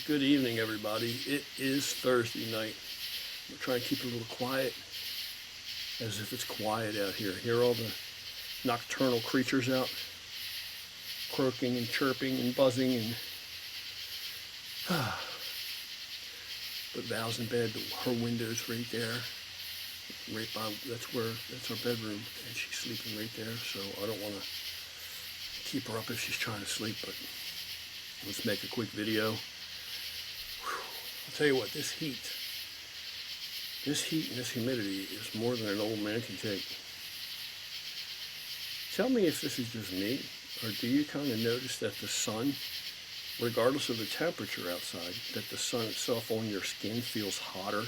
Good evening, everybody. It is Thursday night. We're trying to keep it a little quiet, as if it's quiet out here. Hear all the nocturnal creatures out, croaking and chirping and buzzing, and but Val's in bed. Her window's right there, right by. That's our bedroom, and she's sleeping right there. So I don't want to keep her up if she's trying to sleep, but let's make a quick video. I'll tell you what, this heat and this humidity is more than an old man can take. Tell me if this is just me, or do you kind of notice that the sun, regardless of the temperature outside, that the sun itself on your skin feels hotter,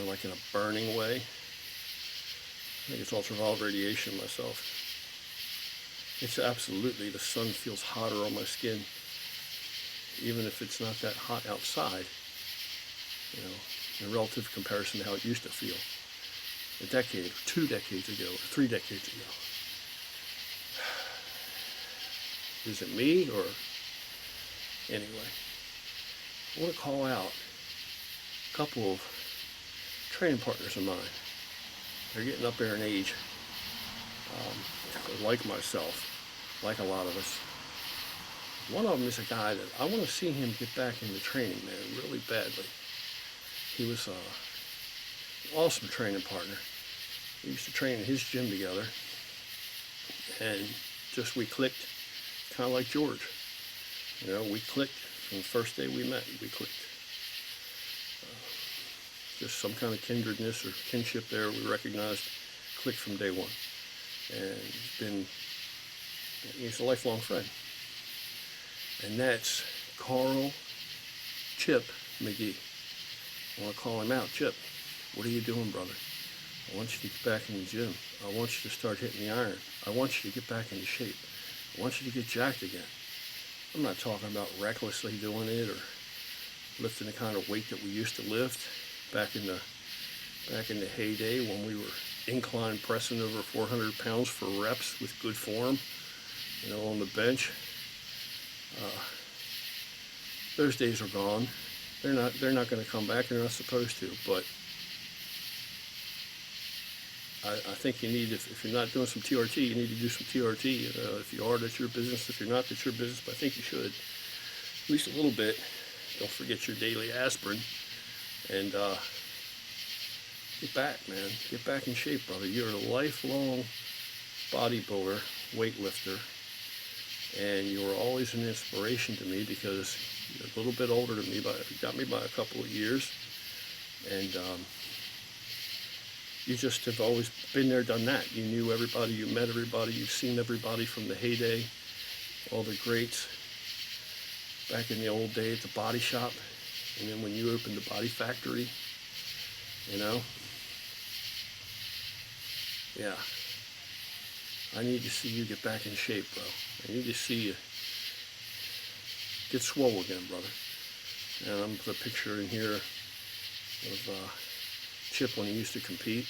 like in a burning way? I think it's ultraviolet radiation myself. It's absolutely, the sun feels hotter on my skin, even if it's not that hot outside, in relative comparison to how it used to feel a decade, or 2 decades ago, or 3 decades ago. Is it me, or anyway? I want to call out a couple of training partners of mine. They're getting up there in age, like myself, like a lot of us. One of them is a guy that I want to see him get back into training, man, really badly. He was an awesome training partner. We used to train in his gym together, and just we clicked, kind of like George. We clicked from the first day we met. We clicked. Just some kind of kindredness or kinship there. We recognized, clicked from day one, and he's a lifelong friend. And that's Carl Chip McGee. I want to call him out. Chip, what are you doing, brother? I want you to get back in the gym. I want you to start hitting the iron. I want you to get back into shape. I want you to get jacked again. I'm not talking about recklessly doing it or lifting the kind of weight that we used to lift back in the heyday when we were incline pressing over 400 pounds for reps with good form, on the bench. Those days are gone. They're not going to come back. They're not supposed to. But I think you need, if you're not doing some TRT, you need to do some TRT. If you are, that's your business. If you're not, that's your business. But I think you should, at least a little bit. Don't forget your daily aspirin, and get back, man. Get back in shape, brother. You're a lifelong bodybuilder, weightlifter, and you were always an inspiration to me because you're a little bit older than me, but you got me by a couple of years, and you just have always been there, done that. You knew everybody, you met everybody, you've seen everybody from the heyday, all the greats back in the old day at the body shop, and then when you opened the Body Factory, yeah. I need to see you get back in shape, bro. I need to see you get swole again, brother. And I'm going to put a picture in here of Chip when he used to compete.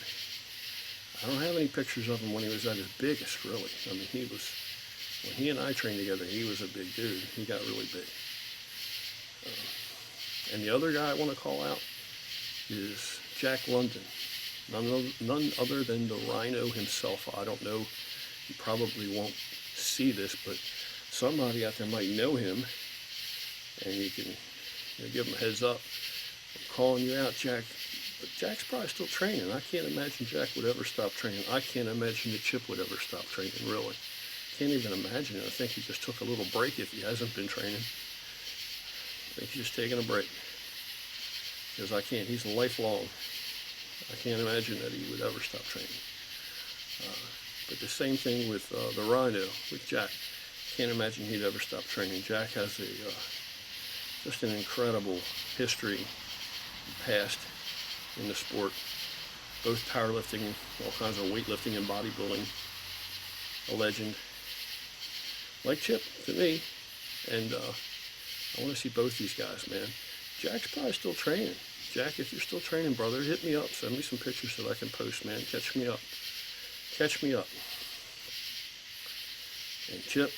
I don't have any pictures of him when he was at his biggest, really. I mean, when he and I trained together, he was a big dude. He got really big. And the other guy I want to call out is Jack London. None other than the Rhino himself. I don't know, you probably won't see this, but somebody out there might know him, and you can give him a heads up. I'm calling you out, Jack. But Jack's probably still training. I can't imagine Jack would ever stop training. I can't imagine that Chip would ever stop training, really. Can't even imagine it. I think he just took a little break if he hasn't been training. I think he's just taking a break. Because I can't, he's lifelong. I can't imagine that he would ever stop training. But the same thing with the Rhino, with Jack. Can't imagine he'd ever stop training. Jack has just an incredible history, past in the sport, both powerlifting, all kinds of weightlifting and bodybuilding. A legend, like Chip to me, and I want to see both these guys, man. Jack's probably still training. Jack, if you're still training, brother, hit me up. Send me some pictures so I can post, man. Catch me up. Catch me up. And Chip,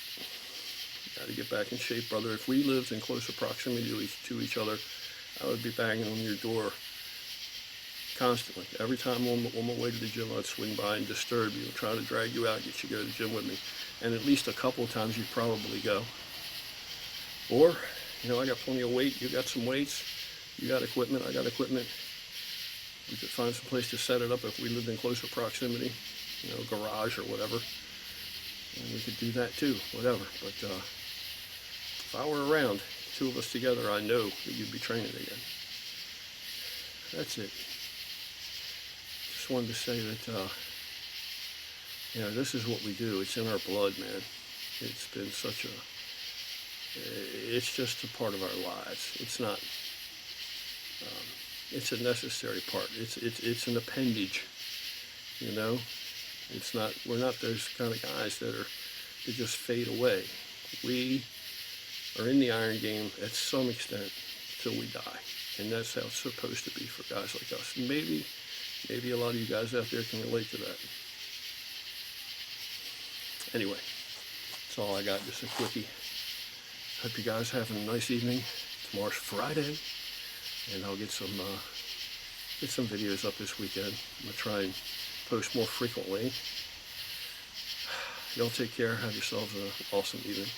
Got to get back in shape, brother. If we lived in closer proximity to each other, I would be banging on your door constantly. Every time on my way to the gym, I'd swing by and disturb you, try to drag you out, get you to go to the gym with me. And at least a couple of times you'd probably go. Or, you know, I got plenty of weight, you got some weights, you got equipment, I got equipment. We could find some place to set it up if we lived in closer proximity, you know, garage or whatever. And we could do that too, whatever. But if I were around, two of us together, I know that you'd be training again. That's it. Just wanted to say that, you know, this is what we do. It's in our blood, man. It's been such a, it's just a part of our lives. It's not, it's a necessary part. It's an appendage, you know. It's not, we're not those kind of guys that just fade away. We are in the iron game at some extent till we die. And that's how it's supposed to be for guys like us. Maybe a lot of you guys out there can relate to that. Anyway, that's all I got, just a quickie. Hope you guys having a nice evening. Tomorrow's Friday, and I'll get some videos up this weekend. I'm gonna try and post more frequently. Y'all take care. Have yourselves an awesome evening.